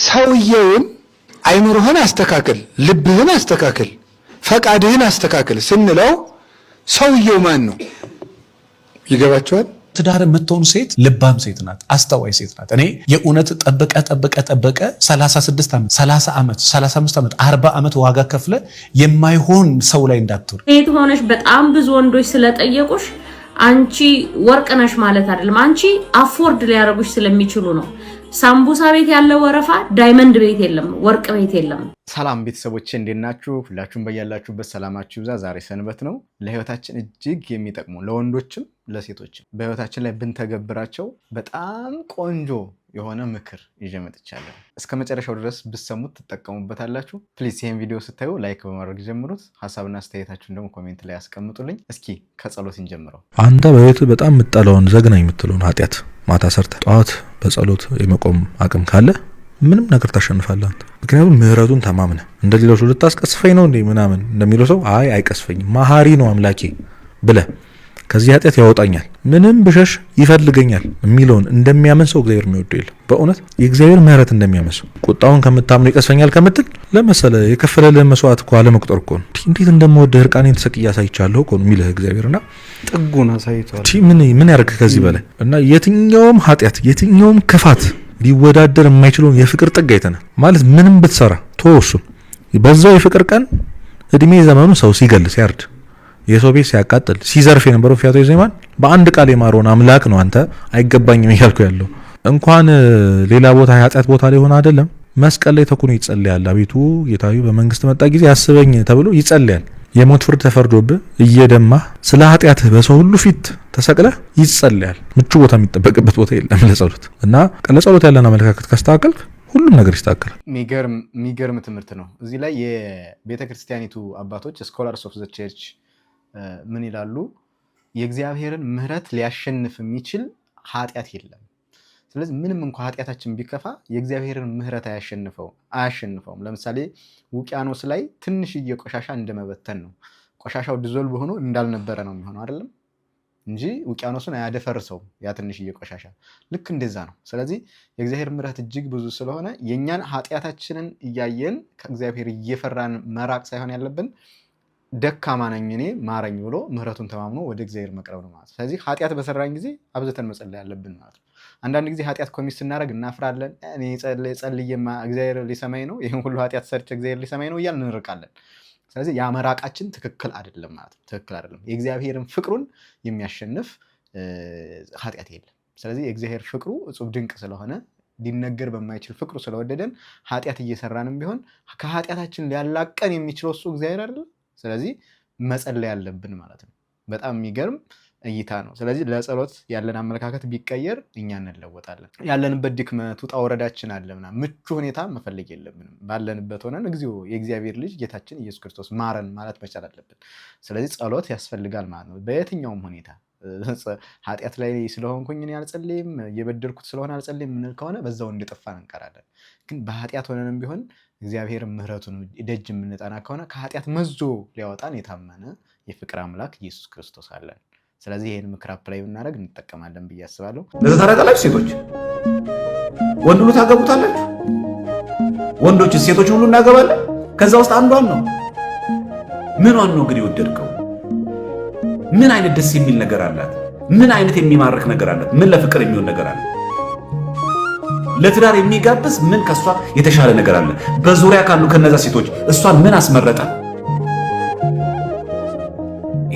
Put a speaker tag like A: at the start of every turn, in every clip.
A: ሰውየውን አይምሮህን አስተካክል፣ ልብህን አስተካክል፣ ፈቃድህን አስተካክል ስንለው ሰውየው ማን ነው? ይገባችኋል?
B: ትዳር የምትሆን ሴት ልባም ሴት ናት፣ አስተዋይ ሴት ናት። እኔ የእውነት ጠበቀ 36 ዓመት 30 ዓመት 35 ዓመት 40 ዓመት ዋጋ ከፍለ የማይሆን ሰው ላይ እንዳትወር።
C: ሴት ሆነሽ በጣም ብዙ ወንዶች ስለጠየቁሽ አንቺ ወርቅ ነሽ ማለት አይደለም። አንቺ አፎርድ ሊያረጉሽ ስለሚችሉ ነው። ሳምቡሳ ቤት ያለው ወረፋ ዳይመንድ ቤት የለም፣ ወርቅ ቤት የለም።
D: ሰላም ቤተሰቦቼ እንዴት ናችሁ? ሁላችሁም በያላችሁበት ሰላማችሁ ይብዛ። ዛሬ ሰንበት ነው። ለህይወታችን እጅግ የሚጠቅሙ ለወንዶችም ለሴቶችም በህይወታችን ላይ ብንተገብራቸው በጣም ቆንጆ የሆነ ምክር ይዤ መጥቻለሁ። እስከ መጨረሻው ድረስ ብትሰሙት ትጠቀሙበታላችሁ። ፕሊዝ ይሄን ቪዲዮ ስታዩ ላይክ በማድረግ ጀምሩት። ሐሳብና አስተያየታችሁን ደግሞ ኮሜንት ላይ ያስቀምጡልኝ። እስኪ ከጸሎት እንጀምረው።
E: አንተ በህይወት በጣም የምትጠላውን ዘግናኝ የምትለውን ኃጢአት ማታ ሰርተ ጠዋት በጸሎት የመቆም አቅም ካለ ምንም ነገር ታሸንፋለህ። ምክንያቱም ምህረቱን ተማምነ እንደሌላው ሰው ልታስቀስፈኝ ነው እንዴ ምናምን እንደሚለው ሰው አይቀስፈኝም መሐሪ ነው አምላኬ ብለ ከዚህ ኃጢአት ያወጣኛል ምንም ብሸሽ ይፈልገኛል የሚለውን እንደሚያመን ሰው እግዚአብሔር የሚወደው የለም። በእውነት የእግዚአብሔር ምህረት እንደሚያመን ሰው ቁጣውን ከምታምነው ይቀስፈኛል ከምትል ለመሰለ የከፈለልህ መስዋዕት እኮ አለመቁጠር እኮ ነው። እንዴት እንደምወደህ እርቃኔን ተሰቅዬ አሳይቻለሁ እኮ ነው የሚልህ እግዚአብሔርና
F: ጥጉን አሳይቷል።
E: ምን ያደርግ ከዚህ በላይ እና የትኛውም ኃጢአት የትኛውም ክፋት ሊወዳደር የማይችለውን የፍቅር ጥግ አይተናል ማለት ምንም ብትሰራ ተወሱ በዛው የፍቅር ቀን እድሜ ዘመኑ ሰው ሲገል ሲያርድ የሰው ቤት ሲያቃጥል ሲዘርፍ የነበረው ፊያቶ ዘይማን በአንድ ቃል የማረውን አምላክ ነው አንተ አይገባኝም እያልኩ ያለው። እንኳን ሌላ ቦታ ኃጢአት ቦታ ላይ ሆነ አይደለም መስቀል ላይ ተኩኖ ይጸልያል። አቤቱ ጌታዬ በመንግስት መጣ ጊዜ አስበኝ ተብሎ ይጸልያል። የሞት ፍርድ ተፈርዶብህ እየደማ ስለ ኃጢአትህ በሰው ሁሉ ፊት ተሰቅለህ ይጸልያል። ምቹ ቦታ የሚጠበቅበት ቦታ የለም ለጸሎት እና ለጸሎት ያለን አመለካከት ካስተካከልክ ሁሉም ነገር ይስተካከላል።
D: የሚገርም ትምህርት ነው። እዚህ ላይ የቤተክርስቲያኒቱ አባቶች ስኮላርስ ኦፍ ዘ ቸርች ምን ይላሉ? የእግዚአብሔርን ምህረት ሊያሸንፍ የሚችል ኃጢአት የለም። ስለዚህ ምንም እንኳን ኃጢአታችን ቢከፋ የእግዚአብሔርን ምህረት አያሸንፈውም። ለምሳሌ ውቅያኖስ ላይ ትንሽዬ ቆሻሻ እንደመበተን ነው። ቆሻሻው ዲዞልቭ ሆኖ እንዳልነበረ ነው የሚሆነው አይደለም እንጂ ውቅያኖሱን አያደፈርሰውም ያ ትንሽዬ ቆሻሻ። ልክ እንደዛ ነው። ስለዚህ የእግዚአብሔር ምህረት እጅግ ብዙ ስለሆነ የኛን ኃጢአታችንን እያየን ከእግዚአብሔር እየፈራን መራቅ ሳይሆን ያለብን ደካማ ነኝ እኔ ማረኝ ብሎ ምህረቱን ተማምኖ ወደ እግዚአብሔር መቅረብ ነው ማለት። ስለዚህ ኃጢአት በሰራን ጊዜ አብዝተን መጸለይ ያለብን ማለት ነው። አንዳንድ ጊዜ ኃጢአት ኮሚት ስናደርግ እናፍራለን። እኔ ጸልዬማ እግዚአብሔር ሊሰማኝ ነው፣ ይሄን ሁሉ ኃጢአት ሰርቼ እግዚአብሔር ሊሰማኝ ነው እያልን እንርቃለን። ስለዚህ ያ መራቃችን ትክክል አይደለም ማለት ነው። ትክክል አይደለም። የእግዚአብሔርን ፍቅሩን የሚያሸንፍ ኃጢአት የለም። ስለዚህ የእግዚአብሔር ፍቅሩ እጹብ ድንቅ ስለሆነ ሊነገር በማይችል ፍቅሩ ስለወደደን ኃጢአት እየሰራንም ቢሆን ከኃጢአታችን ሊያላቀን የሚችለው እሱ እግዚአብሔር አይደለም። ስለዚህ መጸለይ ያለብን ማለት ነው። በጣም የሚገርም እይታ ነው። ስለዚህ ለጸሎት ያለን አመለካከት ቢቀየር እኛ እንለወጣለን። ያለንበት ድክመት ውጣ ወረዳችን አለና ምቹ ሁኔታ መፈለግ የለብንም። ባለንበት ሆነን እግዚኦ የእግዚአብሔር ልጅ ጌታችን ኢየሱስ ክርስቶስ ማረን ማለት መቻል አለብን። ስለዚህ ጸሎት ያስፈልጋል ማለት ነው። በየትኛውም ሁኔታ ኃጢአት ላይ ስለሆንኩኝ እኔ አልጸልይም እየበደልኩት ስለሆነ አልጸልይም ምንል ከሆነ በዛው እንድጠፋን እንቀራለን። ግን በኃጢአት ሆነንም ቢሆን እግዚአብሔር ምህረቱን ደጅ የምንጠና ከሆነ ከኃጢአት መዞ ሊያወጣን የታመነ የፍቅር አምላክ ኢየሱስ ክርስቶስ አለን። ስለዚህ ይሄን ምክር አፕላይ ብናደርግ እንጠቀማለን ብዬ አስባለሁ።
G: ለዛ ታረጋላችሁ። ሴቶች ወንድ ሁሉ ታገቡታላችሁ። ወንዶች ሴቶች ሁሉ እናገባለን። ከዛ ውስጥ አንዷን ነው ምኗን ነው እንግዲህ ወደድከው? ምን አይነት ደስ የሚል ነገር አላት? ምን አይነት የሚማርክ ነገር አላት? ምን ለፍቅር የሚሆን ነገር አለ? ለትዳር የሚጋብዝ ምን ከሷ የተሻለ ነገር አለ? በዙሪያ ካሉ ከነዛ ሴቶች እሷን ምን አስመረጠ?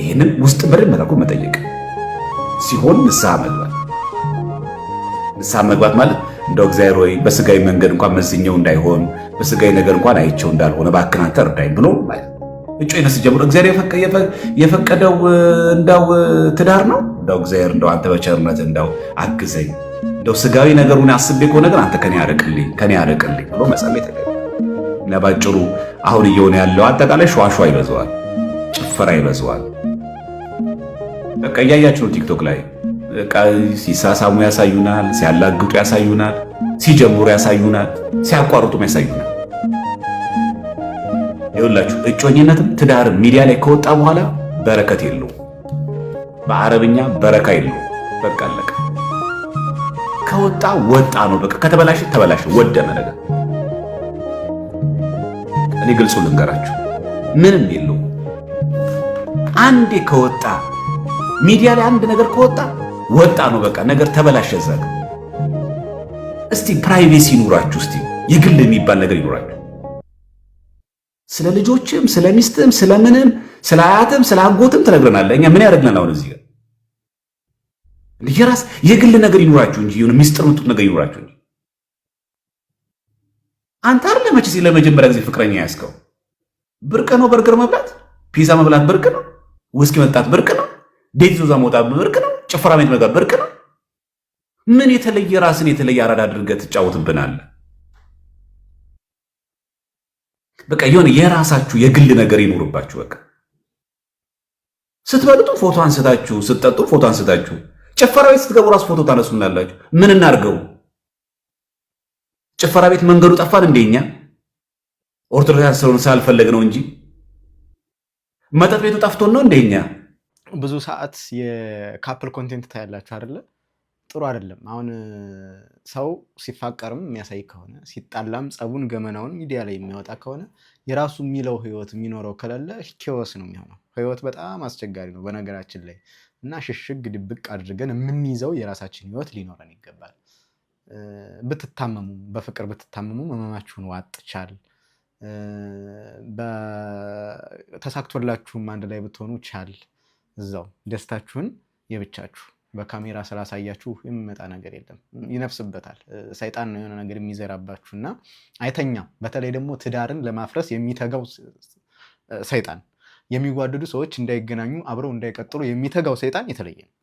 G: ይህንን ውስጥ በደንብ መታቆ መጠየቅ ሲሆን ንስሐ መግባት ማለት እንደው እግዚአብሔር ወይ በስጋይ መንገድ እንኳን መዝኛው እንዳይሆን በስጋይ ነገር እንኳን አይቼው እንዳልሆነ እባክህ አንተ እርዳኝ ብሎ ማለት እጮይነስ ጀምሮ እግዚአብሔር የፈቀደው እንዳው ትዳር ነው። እንዳው እግዚአብሔር እንዳው አንተ በቸርነት እንዳው አግዘኝ እንደው ስጋዊ ነገሩን አስቤ ከሆነ ግን አንተ ከኔ ያርቅልኝ ብሎ መጸለይ ተገቢ። ለባጭሩ አሁን እየሆነ ያለው አጠቃላይ ሸዋሸዋ ይበዛዋል፣ ጭፈራ ይበዛዋል። በቃ እያያችሁ ነው ቲክቶክ ላይ ሲሳሳሙ ያሳዩናል፣ ሲያላግጡ ያሳዩናል፣ ሲጀምሩ ያሳዩናል፣ ሲያቋርጡም ያሳዩናል። ይኸውላችሁ እጮኝነትም ትዳር ሚዲያ ላይ ከወጣ በኋላ በረከት የለውም። በአረብኛ በረካ የለውም። በቃ አለቀ። ከወጣ ወጣ ነው። በቃ ከተበላሸ ተበላሸ፣ ወደመ ነገር። እኔ ግልጹ ልንገራችሁ ምንም የለው። አንዴ ከወጣ ሚዲያ ላይ አንድ ነገር ከወጣ ወጣ ነው በቃ ነገር ተበላሸ ዘጋ። እስቲ ፕራይቬሲ ይኑራችሁ፣ እስቲ የግል የሚባል ነገር ይኑራችሁ። ስለ ልጆችም ስለ ሚስትም ስለ ምንም ስለ አያትም ስለ አጎትም ትነግረናለህ። እኛ ምን ያደርግናል አሁን እዚህ ጋር? የራስ የግል ነገር ይኑራችሁ እንጂ የሆነ ሚስጥር ምጡት ነገር ይኑራችሁ እንጂ። አንተ አይደል መቼ ለመጀመሪያ ጊዜ ፍቅረኛ ያስከው? ብርቅ ነው በርገር መብላት፣ ፒዛ መብላት ብርቅ ነው፣ ውስኪ መጣት ብርቅ ነው፣ ዴት ይዞ መውጣት ብርቅ ነው፣ ጭፈራ ቤት መግባት ብርቅ ነው። ምን የተለየ ራስን የተለየ አራዳ አድርገህ ትጫወትብናለህ? በቃ የሆነ የራሳችሁ የግል ነገር ይኖርባችሁ። በቃ ስትበልጡ ፎቶ አንስታችሁ፣ ስትጠጡ ፎቶ አንስታችሁ፣ ጭፈራ ቤት ስትገቡ ራስ ፎቶ ታነሱናላችሁ። ምን እናርገው? ጭፈራ ቤት መንገዱ ጠፋን እንደኛ ኦርቶዶክስ ስለሆነ ሳልፈለግ ነው እንጂ መጠጥ ቤቱ ጠፍቶን ነው እንደኛ።
D: ብዙ ሰዓት የካፕል ኮንቴንት ታያላችሁ አይደለ? ጥሩ አይደለም። አሁን ሰው ሲፋቀርም የሚያሳይ ከሆነ ሲጣላም ጸቡን ገመናውን ሚዲያ ላይ የሚያወጣ ከሆነ የራሱ የሚለው ህይወት የሚኖረው ከሌለ ኬዎስ ነው የሚሆነው። ህይወት በጣም አስቸጋሪ ነው በነገራችን ላይ እና ሽሽግ ድብቅ አድርገን የምንይዘው የራሳችን ህይወት ሊኖረን ይገባል። ብትታመሙ በፍቅር ብትታመሙ ህመማችሁን ዋጥ ቻል፣ ተሳክቶላችሁም አንድ ላይ ብትሆኑ ቻል። እዛው ደስታችሁን የብቻችሁ በካሜራ ስላሳያችሁ የሚመጣ ነገር የለም፣ ይነፍስበታል። ሰይጣን ነው የሆነ ነገር የሚዘራባችሁና አይተኛም። በተለይ ደግሞ ትዳርን ለማፍረስ የሚተጋው ሰይጣን፣ የሚዋደዱ ሰዎች እንዳይገናኙ አብረው እንዳይቀጥሉ የሚተጋው ሰይጣን የተለየ ነው።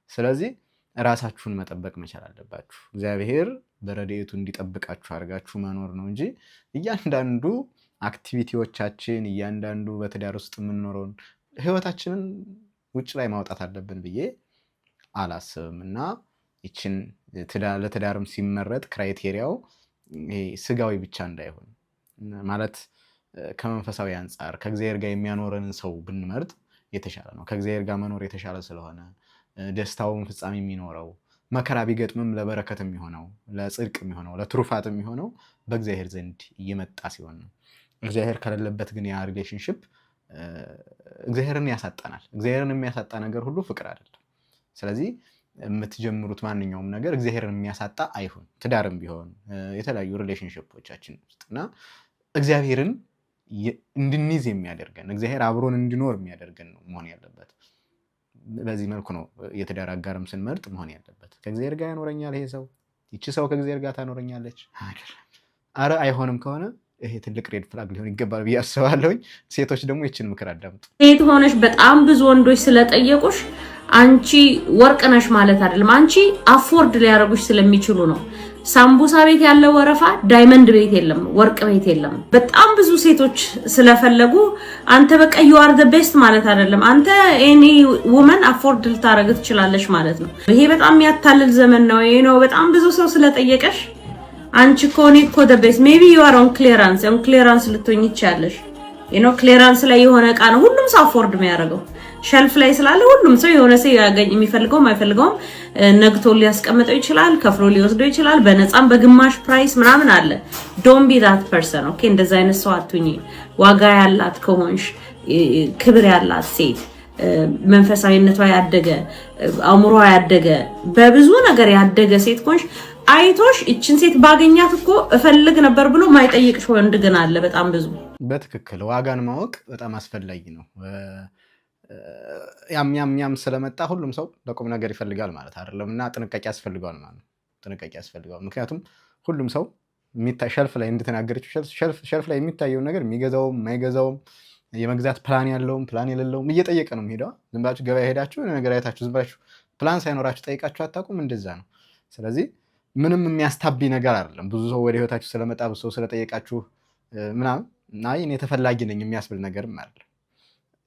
D: ስለዚህ ራሳችሁን መጠበቅ መቻል አለባችሁ። እግዚአብሔር በረድኤቱ እንዲጠብቃችሁ አድርጋችሁ መኖር ነው እንጂ እያንዳንዱ አክቲቪቲዎቻችን እያንዳንዱ በትዳር ውስጥ የምንኖረውን ህይወታችንን ውጭ ላይ ማውጣት አለብን ብዬ አላስብም። እና ይችን ለትዳርም ሲመረጥ ክራይቴሪያው ስጋዊ ብቻ እንዳይሆን ማለት ከመንፈሳዊ አንጻር ከእግዚአብሔር ጋር የሚያኖረንን ሰው ብንመርጥ የተሻለ ነው። ከእግዚአብሔር ጋር መኖር የተሻለ ስለሆነ ደስታውን ፍጻሜ የሚኖረው መከራ ቢገጥምም ለበረከት የሚሆነው ለጽድቅ የሚሆነው ለትሩፋት የሚሆነው በእግዚአብሔር ዘንድ እየመጣ ሲሆን ነው። እግዚአብሔር ከሌለበት ግን ያ ሪሌሽንሽፕ እግዚአብሔርን ያሳጣናል። እግዚአብሔርን የሚያሳጣ ነገር ሁሉ ፍቅር አይደለም። ስለዚህ የምትጀምሩት ማንኛውም ነገር እግዚአብሔርን የሚያሳጣ አይሁን። ትዳርም ቢሆን የተለያዩ ሪሌሽንሽፖቻችን ውስጥና እግዚአብሔርን እንድንይዝ የሚያደርገን እግዚአብሔር አብሮን እንዲኖር የሚያደርገን ነው መሆን ያለበት። በዚህ መልኩ ነው የትዳር አጋርም ስንመርጥ መሆን ያለበት። ከእግዚአብሔር ጋር ያኖረኛል ይሄ ሰው፣ ይቺ ሰው ከእግዚአብሔር ጋር ታኖረኛለች፣ አረ አይሆንም ከሆነ ይሄ ትልቅ ሬድ ፍላግ ሊሆን ይገባል ብዬ አስባለሁኝ። ሴቶች ደግሞ ይችን ምክር አዳምጡ።
C: ሴት ሆነሽ በጣም ብዙ ወንዶች ስለጠየቁሽ አንቺ ወርቅ ነሽ ማለት አይደለም። አንቺ አፎርድ ሊያደርጉሽ ስለሚችሉ ነው። ሳምቡሳ ቤት ያለው ወረፋ ዳይመንድ ቤት የለም፣ ወርቅ ቤት የለም። በጣም ብዙ ሴቶች ስለፈለጉ አንተ በቃ you are the best ማለት አይደለም። አንተ any woman afford ልታረግ ትችላለሽ ማለት ነው። ይሄ በጣም የሚያታልል ዘመን ነው። ይሄ ነው በጣም ብዙ ሰው ስለጠየቀሽ አንቺ ኮኔ ኮ the best maybe you are on clearance ልትሆኚ ይችላልሽ። ክሊራንስ ላይ የሆነ እቃ ነው ሁሉም ሰው አፎርድ የሚያደርገው። ሸልፍ ላይ ስላለ ሁሉም ሰው የሆነ ሰው ያገኝ የሚፈልገውም አይፈልገውም ነግቶ ሊያስቀምጠው ይችላል፣ ከፍሎ ሊወስደው ይችላል፣ በነፃም በግማሽ ፕራይስ ምናምን አለ። ዶንት ቢ ዳት ፐርሰን ኦኬ። እንደዛ አይነት ሰው አትሁኚ። ዋጋ ያላት ከሆንሽ ክብር ያላት ሴት መንፈሳዊነቷ ያደገ አእምሮዋ ያደገ በብዙ ነገር ያደገ ሴት ከሆንሽ አይቶሽ እችን ሴት ባገኛት እኮ እፈልግ ነበር ብሎ ማይጠይቅሽ ወንድ ግን አለ በጣም ብዙ።
D: በትክክል ዋጋን ማወቅ በጣም አስፈላጊ ነው። ያም ስለመጣ ሁሉም ሰው ለቁም ነገር ይፈልጋል ማለት አይደለም እና ጥንቃቄ ያስፈልገዋል ማለት ነው። ጥንቃቄ ያስፈልገዋል ምክንያቱም ሁሉም ሰው ሸልፍ ላይ እንደተናገረችው ሸልፍ ላይ የሚታየው ነገር የሚገዛውም የማይገዛውም የመግዛት ፕላን ያለውም ፕላን የሌለውም እየጠየቀ ነው የሚሄደው። ዝም ብላችሁ ገበያ ሄዳችሁ ነገር አይታችሁ ዝም ብላችሁ ፕላን ሳይኖራችሁ ጠይቃችሁ አታውቁም። እንደዛ ነው። ስለዚህ ምንም የሚያስታቢ ነገር አይደለም። ብዙ ሰው ወደ ህይወታችሁ ስለመጣ ብዙ ሰው ስለጠየቃችሁ ምናምን አይ እኔ ተፈላጊ ነኝ የሚያስብል ነገርም አይደለም።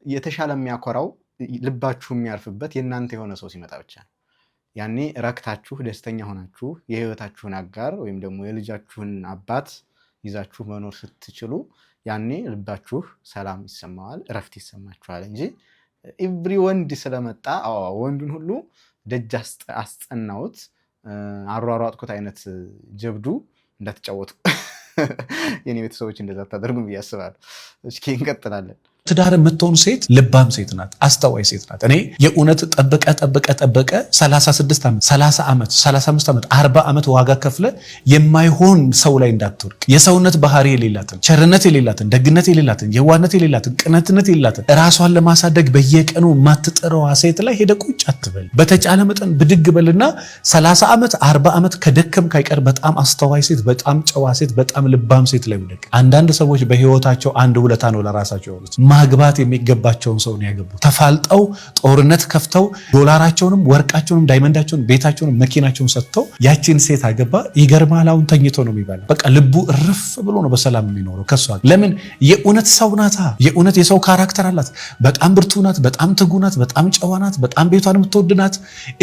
D: የተሻለ የሚያኮራው ልባችሁ የሚያርፍበት የእናንተ የሆነ ሰው ሲመጣ ብቻ ነው። ያኔ ረክታችሁ ደስተኛ ሆናችሁ የህይወታችሁን አጋር ወይም ደግሞ የልጃችሁን አባት ይዛችሁ መኖር ስትችሉ ያኔ ልባችሁ ሰላም ይሰማዋል፣ እረፍት ይሰማችኋል እንጂ ኤቭሪ ወንድ ስለመጣ ወንዱን ሁሉ ደጅ አስጠናውት አሯሯጥኩት አይነት ጀብዱ እንዳትጫወቱ። የኔ ቤተሰቦች እንደዛ ታደርጉም ብዬ አስባለሁ። እስኪ እንቀጥላለን።
B: ትዳር የምትሆን ሴት ልባም ሴት ናት፣ አስተዋይ ሴት ናት። እኔ የእውነት ጠበቀ 36 ዓመት 30 ዓመት 35 ዓመት 40 ዓመት ዋጋ ከፍለ የማይሆን ሰው ላይ እንዳትወድቅ። የሰውነት ባህሪ የሌላትን፣ ቸርነት የሌላትን፣ ደግነት የሌላትን፣ የዋህነት የሌላትን፣ ቅንነት የሌላትን ራሷን ለማሳደግ በየቀኑ የማትጥረዋ ሴት ላይ ሄደ ቁጭ አትበል። በተቻለ መጠን ብድግ በልና 30 ዓመት 40 ዓመት ከደከም ካይቀር በጣም አስተዋይ ሴት፣ በጣም ጨዋ ሴት፣ በጣም ልባም ሴት ላይ ውደቅ። አንዳንድ ሰዎች በህይወታቸው አንድ ውለታ ነው ለራሳቸው ያሉት። ማግባት የሚገባቸውን ሰው ነው ያገቡት። ተፋልጠው ጦርነት ከፍተው ዶላራቸውንም ወርቃቸውንም ዳይመንዳቸውን ቤታቸውንም መኪናቸውን ሰጥተው ያቺን ሴት አገባ። ይገርማል። አሁን ተኝቶ ነው የሚባለው። በቃ ልቡ እርፍ ብሎ ነው በሰላም የሚኖረው ከሷ። ለምን? የእውነት ሰው ናታ። የእውነት የሰው ካራክተር አላት። በጣም ብርቱ ናት፣ በጣም ትጉ ናት፣ በጣም ጨዋ ናት፣ በጣም ቤቷን የምትወድ ናት፣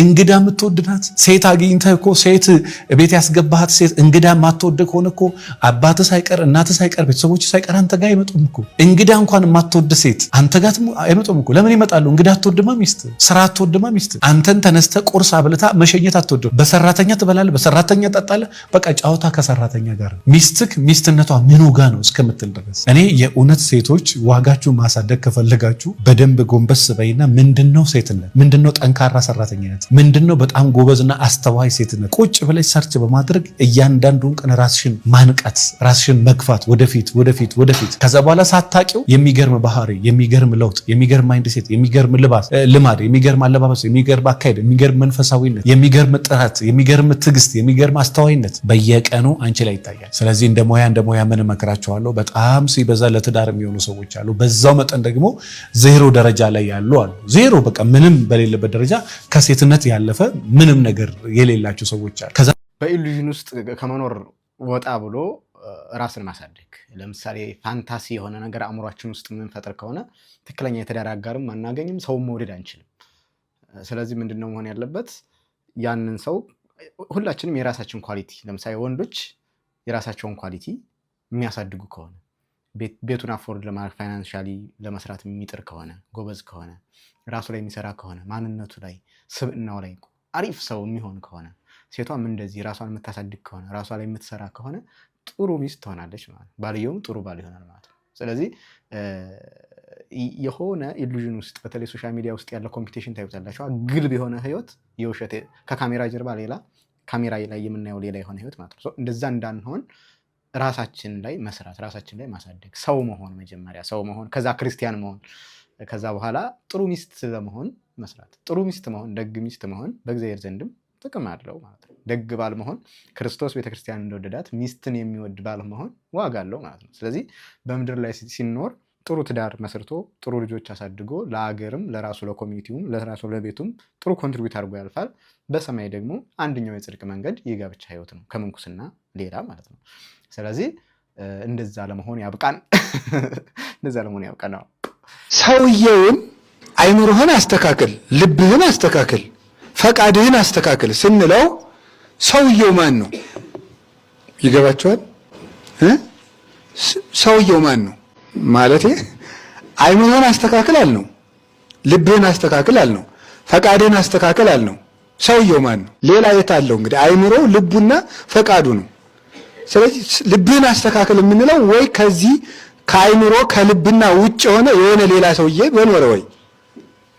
B: እንግዳ የምትወድ ናት። ሴት አግኝተህ እኮ ሴት ቤት ያስገባሃት ሴት እንግዳ የማትወድ ከሆነ እኮ አባትህ ሳይቀር እናትህ ሳይቀር ቤተሰቦች ሳይቀር አንተ ጋር አይመጡም እኮ። እንግዳ እንኳን የማትወድ ሴት አንተ ጋር አይመጡም እኮ። ለምን ይመጣሉ? እንግዳ አትወድማ ሚስት፣ ስራ አትወድማ ሚስት። አንተን ተነስተ ቁርስ አብልታ መሸኘት አትወድም። በሰራተኛ ትበላለህ፣ በሰራተኛ ትጠጣለህ። በቃ ጫወታ ከሰራተኛ ጋር። ሚስትክ ሚስትነቷ ምኑ ጋ ነው እስከምትል ድረስ። እኔ የእውነት ሴቶች ዋጋችሁ ማሳደግ ከፈለጋችሁ በደንብ ጎንበስ በይና ምንድነው ሴትነት፣ ምንድነው ጠንካራ ሰራተኛነት፣ ምንድነው በጣም ጎበዝና አስተዋይ ሴትነት ቁጭ ብለሽ ሰርች በማድረግ እያንዳንዱን ቀን ራስሽን ማንቃት፣ ራስሽን መግፋት፣ ወደፊት ወደፊት ወደፊት። ከዛ በኋላ ሳታቂው የሚገርም ባህሪ፣ የሚገርም ለውጥ፣ የሚገርም ማይንድ ሴት፣ የሚገርም ልማድ፣ የሚገርም አለባበስ፣ የሚገርም አካሄድ፣ የሚገርም መንፈሳዊነት፣ የሚገርም ጥረት፣ የሚገርም ትዕግስት፣ የሚገርም አስተዋይነት በየቀኑ አንቺ ላይ ይታያል። ስለዚህ እንደ ሞያ ምን እመክራቸዋለሁ? በጣም ሲበዛ ለትዳር የሚሆኑ ሰዎች አሉ። በዛው መጠን ደግሞ ዜሮ ደረጃ ላይ ያሉ አሉ። ዜሮ በቃ ምንም በሌለበት ደረጃ ከሴትነት ያለፈ ምንም ነገር የሌላቸው ሰዎች አሉ። ከዛ
D: በኢሉዥን ውስጥ ከመኖር ወጣ ብሎ ራስን ማሳደግ። ለምሳሌ ፋንታሲ የሆነ ነገር አእምሯችን ውስጥ የምንፈጥር ከሆነ ትክክለኛ የትዳር አጋርም አናገኝም፣ ሰውን መውደድ አንችልም። ስለዚህ ምንድነው መሆን ያለበት? ያንን ሰው ሁላችንም የራሳችን ኳሊቲ፣ ለምሳሌ ወንዶች የራሳቸውን ኳሊቲ የሚያሳድጉ ከሆነ፣ ቤቱን አፎርድ ለማድረግ ፋይናንሻሊ ለመስራት የሚጥር ከሆነ፣ ጎበዝ ከሆነ፣ ራሱ ላይ የሚሰራ ከሆነ፣ ማንነቱ ላይ ስብዕናው ላይ አሪፍ ሰው የሚሆን ከሆነ፣ ሴቷም እንደዚህ ራሷን የምታሳድግ ከሆነ፣ ራሷ ላይ የምትሰራ ከሆነ ጥሩ ሚስት ትሆናለች ማለት ነው። ባልየውም ጥሩ ባል ይሆናል ማለት ነው። ስለዚህ የሆነ ኢሉዥን ውስጥ በተለይ ሶሻል ሚዲያ ውስጥ ያለ ኮምፒቲሽን ታዩታላችሁ። ግልብ የሆነ ህይወት የውሸት ከካሜራ ጀርባ ሌላ፣ ካሜራ ላይ የምናየው ሌላ የሆነ ህይወት ማለት ነው። እንደዛ እንዳንሆን ራሳችን ላይ መስራት፣ ራሳችን ላይ ማሳደግ፣ ሰው መሆን፣ መጀመሪያ ሰው መሆን፣ ከዛ ክርስቲያን መሆን፣ ከዛ በኋላ ጥሩ ሚስት ለመሆን መስራት። ጥሩ ሚስት መሆን፣ ደግ ሚስት መሆን በእግዚአብሔር ዘንድም ጥቅም አለው ማለት ነው። ደግ ባል መሆን ክርስቶስ ቤተክርስቲያን እንደወደዳት ሚስትን የሚወድ ባል መሆን ዋጋ አለው ማለት ነው። ስለዚህ በምድር ላይ ሲኖር ጥሩ ትዳር መስርቶ ጥሩ ልጆች አሳድጎ ለአገርም ለራሱ ለኮሚኒቲውም ለራሱ ለቤቱም ጥሩ ኮንትሪቢዩት አድርጎ ያልፋል። በሰማይ ደግሞ አንደኛው የጽድቅ መንገድ የጋብቻ ህይወት ነው ከምንኩስና ሌላ ማለት ነው። ስለዚህ እንደዛ ለመሆን ያብቃን። እንደዛ ለመሆን ያብቃን ነው።
A: ሰውየውን አይምሮህን አስተካክል፣ ልብህን አስተካክል፣ ፈቃድህን አስተካክል ስንለው ሰውየው ማን ነው? ይገባቸዋል? ሰውየው ማን ነው ማለት አይምሮህን አስተካክል አልነው፣ ልብህን አስተካክል አልነው፣ ፈቃድህን አስተካክል አልነው። ሰውየው ማን ነው? ሌላ የት አለው? እንግዲህ አይምሮ ልቡና ፈቃዱ ነው። ስለዚህ ልብህን አስተካክል የምንለው ወይ ከዚህ ከአይምሮ ከልብና ውጭ የሆነ ሌላ ሰውዬ በኖረ ወይ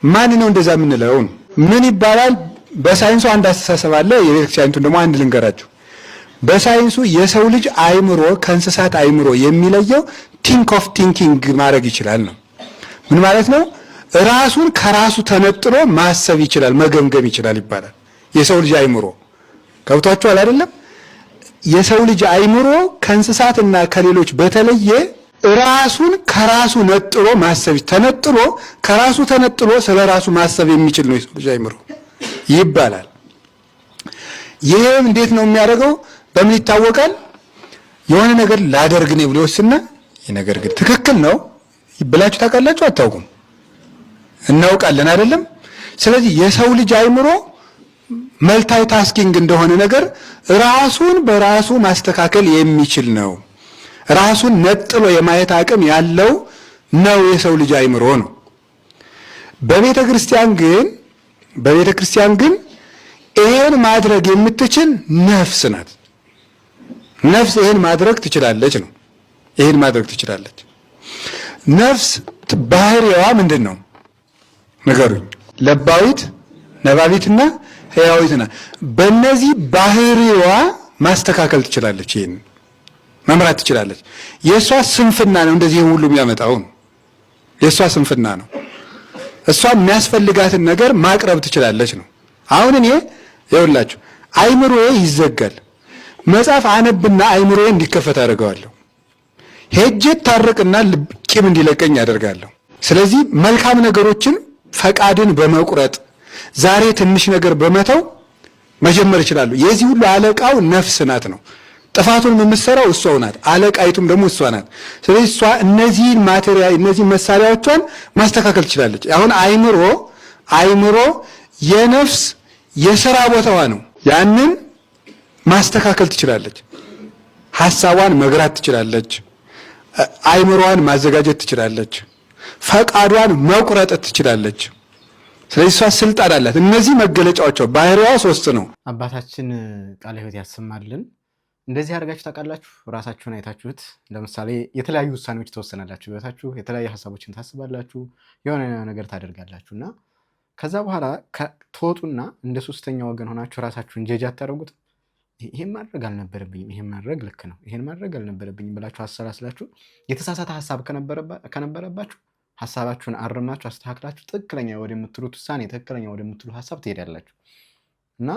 A: ማን ነው እንደዛ የምንለው? ምን ይባላል? በሳይንሱ አንድ አስተሳሰብ አለ። የቤተክርስቲያኒቱን ደግሞ አንድ ልንገራችሁ። በሳይንሱ የሰው ልጅ አይምሮ ከእንስሳት አይምሮ የሚለየው ቲንክ ኦፍ ቲንኪንግ ማድረግ ይችላል ነው። ምን ማለት ነው? ራሱን ከራሱ ተነጥሎ ማሰብ ይችላል፣ መገምገም ይችላል ይባላል። የሰው ልጅ አይምሮ ገብቷችኋል አይደለም? የሰው ልጅ አይምሮ ከእንስሳትና ከሌሎች በተለየ ራሱን ከራሱ ነጥሎ ማሰብ ተነጥሎ ከራሱ ተነጥሎ ስለ ራሱ ማሰብ የሚችል ነው የሰው ልጅ አይምሮ ይባላል። ይሄም እንዴት ነው የሚያደርገው? በምን ይታወቃል? የሆነ ነገር ላደርግ ነው ብሎ ወስና ይሄ ነገር ግን ትክክል ነው ብላችሁ ታውቃላችሁ? አታውቁም? እናውቃለን አይደለም? ስለዚህ የሰው ልጅ አይምሮ መልታይ ታስኪንግ እንደሆነ ነገር ራሱን በራሱ ማስተካከል የሚችል ነው። ራሱን ነጥሎ የማየት አቅም ያለው ነው የሰው ልጅ አይምሮ ነው። በቤተ ክርስቲያን ግን ይሄን ማድረግ የምትችል ነፍስ ናት። ነፍስ ይሄን ማድረግ ትችላለች ነው። ይሄን ማድረግ ትችላለች። ነፍስ ባህሪዋ ምንድን ነው ንገሩኝ? ለባዊት፣ ነባቢትና ሕያዊት ናት። በእነዚህ ባህሪዋ ማስተካከል ትችላለች። ይሄን መምራት ትችላለች። የእሷ ስንፍና ነው እንደዚህ ሁሉ የሚያመጣው ነው። የእሷ ስንፍና ነው። እሷ የሚያስፈልጋትን ነገር ማቅረብ ትችላለች ነው። አሁን እኔ ይኸውላችሁ አይምሮዬ ይዘጋል። መጽሐፍ አነብና አይምሮዬ እንዲከፈት አደርገዋለሁ። ሄጄ ታርቅና ቂም እንዲለቀኝ አደርጋለሁ። ስለዚህ መልካም ነገሮችን ፈቃድን በመቁረጥ ዛሬ ትንሽ ነገር በመተው መጀመር ይችላሉ። የዚህ ሁሉ አለቃው ነፍስ ናት ነው። ጥፋቱን የምትሰራው እሷው ናት። አለቃይቱም ደግሞ እሷ ናት። ስለዚህ እሷ እነዚህን ማቴሪያል እነዚህ መሳሪያዎቿን ማስተካከል ትችላለች። አሁን አይምሮ የነፍስ የሥራ ቦታዋ ነው። ያንን ማስተካከል ትችላለች። ሐሳቧን መግራት ትችላለች። አይምሮዋን ማዘጋጀት ትችላለች። ፈቃዷን መቁረጥ ትችላለች። ስለዚህ እሷ ስልጣን አላት። እነዚህ መገለጫዎቿ ባህሪዋ 3 ነው።
D: አባታችን ቃለ ሕይወት ያሰማልን። እንደዚህ አድርጋችሁ ታውቃላችሁ? ራሳችሁን አይታችሁት? ለምሳሌ የተለያዩ ውሳኔዎች ተወሰናላችሁ በታችሁ፣ የተለያዩ ሀሳቦችን ታስባላችሁ፣ የሆነ ነገር ታደርጋላችሁ እና ከዛ በኋላ ትወጡና እንደ 3ኛ ወገን ሆናችሁ ራሳችሁን ጀጅ አታደርጉት? ይሄን ማድረግ አልነበረብኝም፣ ይሄን ማድረግ ልክ ነው፣ ይሄን ማድረግ አልነበረብኝም ብላችሁ አሰላስላችሁ የተሳሳተ ሀሳብ ከነበረባችሁ ሀሳባችሁን አርማችሁ አስተካክላችሁ ትክክለኛ ወደምትሉት ውሳኔ ትክክለኛ ወደምትሉ ሀሳብ ትሄዳላችሁ። እና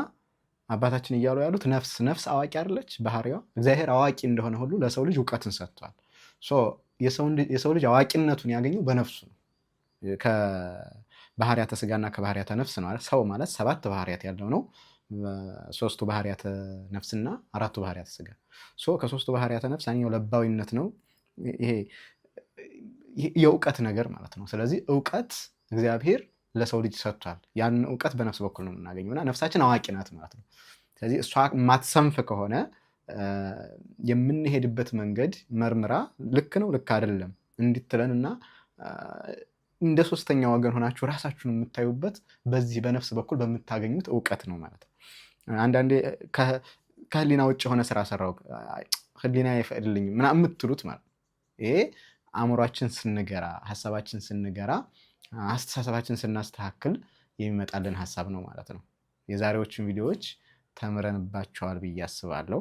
D: አባታችን እያሉ ያሉት ነፍስ አዋቂ አይደለች ባህሪዋ። እግዚአብሔር አዋቂ እንደሆነ ሁሉ ለሰው ልጅ እውቀትን ሰጥቷል። የሰው ልጅ አዋቂነቱን ያገኘው በነፍሱ ነው። ከባህሪያተ ስጋና ከባህሪያተ ነፍስ ነው። ሰው ማለት 7 ባህሪያት ያለው ነው። 3ቱ ባህሪያተ ነፍስና 4ቱ ባህሪያተ ስጋ። ከ3ቱ ባህሪያተ ነፍስ አንኛው ለባዊነት ነው። ይሄ የእውቀት ነገር ማለት ነው። ስለዚህ እውቀት እግዚአብሔር ለሰው ልጅ ሰጥቷል። ያን እውቀት በነፍስ በኩል ነው የምናገኘው እና ነፍሳችን አዋቂ ናት ማለት ነው። ስለዚህ እሷ ማትሰንፍ ከሆነ የምንሄድበት መንገድ መርምራ ልክ ነው ልክ አይደለም እንድትለን እና እንደ 3ኛ ወገን ሆናችሁ ራሳችሁን የምታዩበት በዚህ በነፍስ በኩል በምታገኙት እውቀት ነው ማለት ነው። አንዳንዴ ከህሊና ውጭ የሆነ ስራ ሰራው ህሊና አይፈቅድልኝም ምናምን የምትሉት ማለት ነው። ይሄ አእምሯችን ስንገራ፣ ሀሳባችን ስንገራ፣ አስተሳሰባችን ስናስተካክል የሚመጣልን ሀሳብ ነው ማለት ነው። የዛሬዎቹን ቪዲዮዎች ተምረንባቸዋል ብዬ አስባለሁ።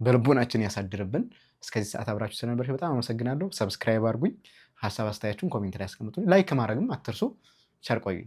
D: በልቦናችን ያሳድርብን። እስከዚህ ሰዓት አብራችሁ ስለነበርሽ በጣም አመሰግናለሁ። ሰብስክራይብ አድርጉኝ። ሀሳብ አስተያየቱን ኮሜንት ላይ አስቀምጡኝ። ላይክ ማድረግም አትርሱ። ቸር ቆዩኝ።